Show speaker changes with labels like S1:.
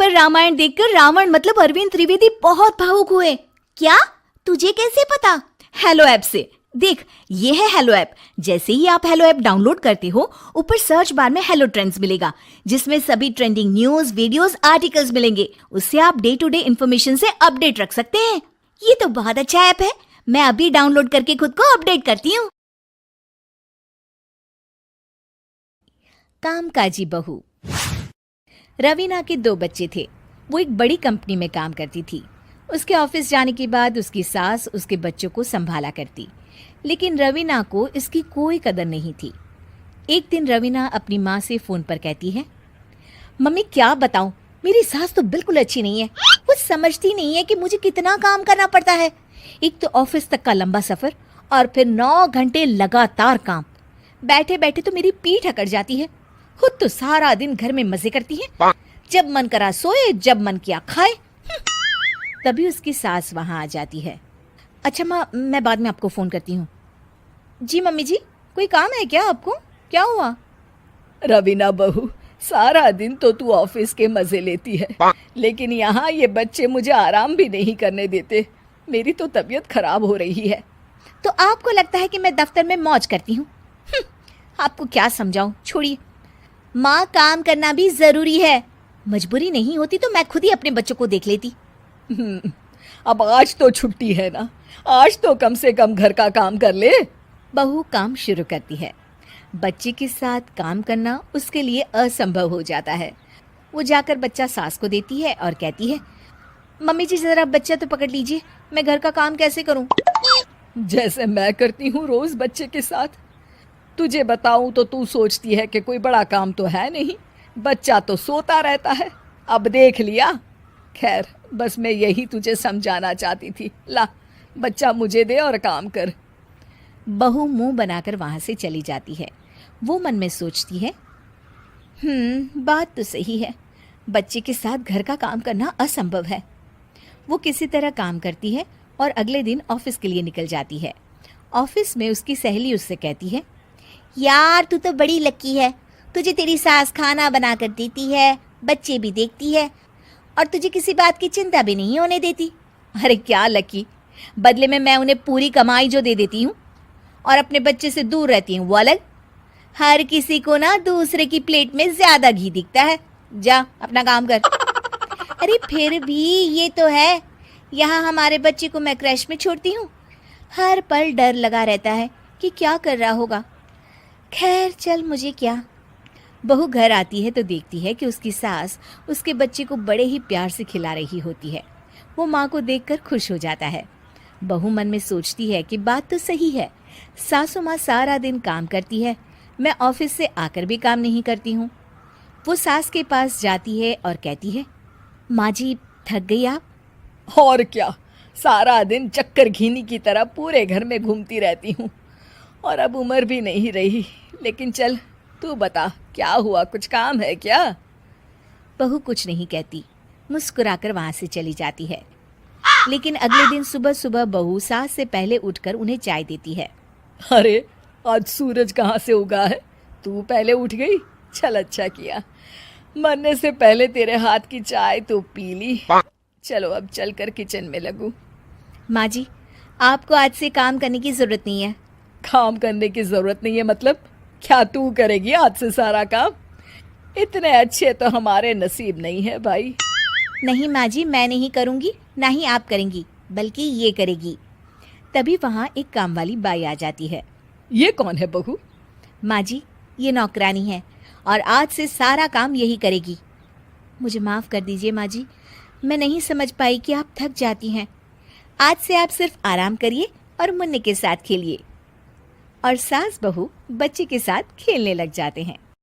S1: पर रामायण देखकर रावण मतलब अरविंद त्रिवेदी बहुत भावुक हुए। क्या? तुझे कैसे पता? हेलो ऐप से। देख, ये है हेलो ऐप। जैसे ही आप हेलो ऐप डाउनलोड करते हो, ऊपर सर्च बार में हेलो ट्रेंड्स मिलेगा, जिसमें सभी ट्रेंडिंग न्यूज, वीडियोस, आर्टिकल्स मिलेंगे। उससे आप डे टू डे इन्फॉर्मेशन से अपडेट रख सकते हैं। ये तो बहुत अच्छा ऐप है। मैं अभी डाउनलोड करके खुद को अपडेट करती हूँ। कामकाजी बहू। रवीना के 2 बच्चे थे। वो एक बड़ी कंपनी में काम करती थी। उसके ऑफिस जाने के बाद उसकी सास उसके बच्चों को संभाला करती, लेकिन रवीना को इसकी कोई कदर नहीं थी। एक दिन रवीना अपनी माँ से फोन पर कहती है, मम्मी क्या बताऊं, मेरी सास तो बिल्कुल अच्छी नहीं है। वो समझती नहीं है कि मुझे कितना काम करना पड़ता है। एक तो ऑफिस तक का लंबा सफर और फिर 9 घंटे लगातार काम। बैठे बैठे तो मेरी पीठ अकड़ जाती है। खुद तो सारा दिन घर में मजे करती है, जब मन करा सोए, जब मन किया खाए। तभी उसकी सास वहां आ जाती है। अच्छा माँ, मैं बाद में आपको फोन करती हूँ। जी मम्मी जी, कोई काम है क्या आपको? क्या हुआ?
S2: रवीना बहू, सारा दिन तो तू ऑफिस के मजे लेती है, लेकिन यहाँ ये बच्चे मुझे आराम भी नहीं करने देते। मेरी तो तबीयत खराब हो रही है।
S1: तो आपको लगता है कि मैं दफ्तर में मौज करती हूँ? आपको क्या समझाऊं, छोड़िए। माँ, काम करना भी जरूरी है। मजबूरी नहीं होती तो मैं खुद ही अपने बच्चों को देख लेती।
S2: अब आज तो छुट्टी है ना, आज तो कम से कम घर का काम कर ले।
S1: बहू काम शुरू करती है। बच्चे के साथ काम करना उसके लिए असंभव हो जाता है। वो जाकर बच्चा सास को देती है और कहती है, मम्मी जी जरा बच्चा तो पकड़ लीजिए, मैं घर का काम कैसे करूं?
S2: जैसे मैं करती हूँ रोज बच्चे के साथ। तुझे बताऊं तो तू सोचती है कि कोई बड़ा काम तो है नहीं, बच्चा तो सोता रहता है। अब देख लिया। खैर, बस मैं यही तुझे समझाना चाहती थी। ला, बच्चा मुझे दे और काम कर।
S1: बहू मुंह बनाकर वहां से चली जाती है। वो मन में सोचती है, बात तो सही है, बच्चे के साथ घर का काम करना असंभव है। वो किसी तरह काम करती है और अगले दिन ऑफिस के लिए निकल जाती है। ऑफिस में उसकी सहेली उससे कहती है, यार तू तो बड़ी लकी है, तुझे तेरी सास खाना बना कर देती है, बच्चे भी देखती है और तुझे किसी बात की चिंता भी नहीं होने देती। अरे क्या लकी, बदले में मैं उन्हें पूरी कमाई जो दे देती हूँ और अपने बच्चे से दूर रहती हूँ वो अलग। हर किसी को ना दूसरे की प्लेट में ज्यादा घी दिखता है। जा अपना काम कर। अरे फिर भी ये तो है, यहाँ हमारे बच्चे को मैं क्रैश में छोड़ती हूँ, हर पल डर लगा रहता है कि क्या कर रहा होगा। खैर चल, मुझे क्या। बहू घर आती है तो देखती है कि उसकी सास उसके बच्चे को बड़े ही प्यार से खिला रही होती है। वो माँ को देखकर खुश हो जाता है। बहू मन में सोचती है कि बात तो सही है, सासू माँ सारा दिन काम करती है, मैं ऑफिस से आकर भी काम नहीं करती हूँ। वो सास के पास जाती है और कहती है, माँ जी थक गई आप?
S2: और क्या, सारा दिन चक्कर घीनी की तरह पूरे घर में घूमती रहती हूँ और अब उम्र भी नहीं रही। लेकिन चल, तू बता क्या हुआ, कुछ काम है क्या?
S1: बहू कुछ नहीं कहती, मुस्कुराकर वहां से चली जाती है। लेकिन अगले दिन सुबह सुबह बहू सास से पहले उठकर उन्हें चाय देती है।
S2: अरे आज सूरज कहाँ से उगा है, तू पहले उठ गई। चल अच्छा किया, मरने से पहले तेरे हाथ की चाय तो पी ली। चलो अब चलकर किचन में लगूं।
S1: माँ जी, आपको आज से काम करने की जरूरत नहीं है।
S2: काम करने की जरूरत नहीं है मतलब? क्या तू करेगी आज से सारा काम? इतने अच्छे तो हमारे नसीब नहीं है भाई।
S1: नहीं माँ जी, मैं नहीं करूँगी, ना ही आप करेंगी, बल्कि ये करेगी। तभी वहाँ एक काम वाली बाई आ जाती है।
S2: ये कौन है बहू?
S1: माँ जी, ये नौकरानी है और आज से सारा काम यही करेगी। मुझे माफ़ कर दीजिए माँ जी, मैं नहीं समझ पाई कि आप थक जाती हैं। आज से आप सिर्फ आराम करिए और मुन्ने के साथ खेलिए। और सास बहू बच्चे के साथ खेलने लग जाते हैं।